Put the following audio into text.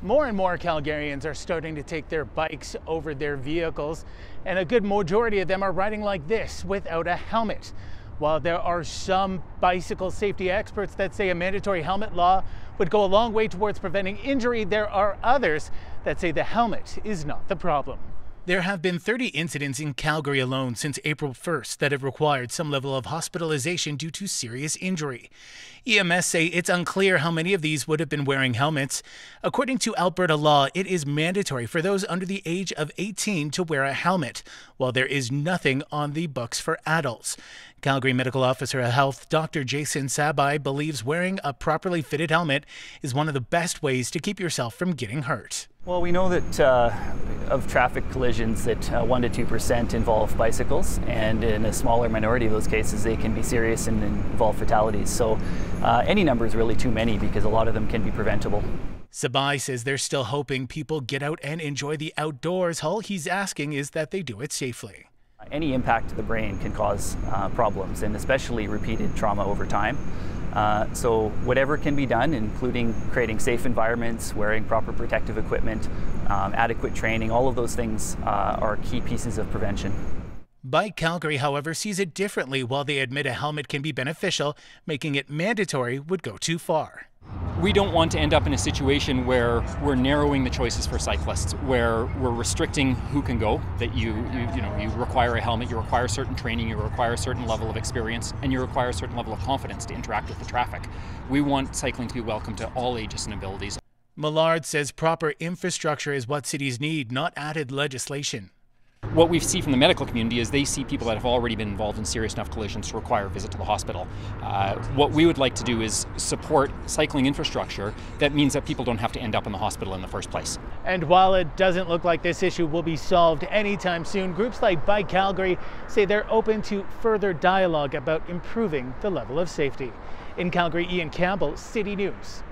More and more Calgarians are starting to take their bikes over their vehicles, and a good majority of them are riding like this without a helmet. While there are some bicycle safety experts that say a mandatory helmet law would go a long way towards preventing injury, there are others that say the helmet is not the problem. There have been 30 incidents in Calgary alone since April 1st that have required some level of hospitalization due to serious injury. EMS say it's unclear how many of these would have been wearing helmets. According to Alberta law, it is mandatory for those under the age of 18 to wear a helmet, while there is nothing on the books for adults. Calgary Medical Officer of Health Dr. Jason Sabai believes wearing a properly fitted helmet is one of the best ways to keep yourself from getting hurt. Well, we know that of traffic collisions that 1 to 2% involve bicycles, and in a smaller minority of those cases they can be serious and involve fatalities. So any number is really too many because a lot of them can be preventable. Sabai says they're still hoping people get out and enjoy the outdoors. All he's asking is that they do it safely. Any impact to the brain can cause problems, and especially repeated trauma over time. So whatever can be done, including creating safe environments, wearing proper protective equipment, adequate training, all of those things are key pieces of prevention. Bike Calgary, however, sees it differently. While they admit a helmet can be beneficial, making it mandatory would go too far. We don't want to end up in a situation where we're narrowing the choices for cyclists, where we're restricting who can go, that you require a helmet, you require certain training, you require a certain level of experience, and you require a certain level of confidence to interact with the traffic. We want cycling to be welcome to all ages and abilities. Millard says proper infrastructure is what cities need, not added legislation. What we see from the medical community is they see people that have already been involved in serious enough collisions to require a visit to the hospital. What we would like to do is support cycling infrastructure that means that people don't have to end up in the hospital in the first place. And while it doesn't look like this issue will be solved anytime soon, groups like Bike Calgary say they're open to further dialogue about improving the level of safety. In Calgary, Campbell, City News.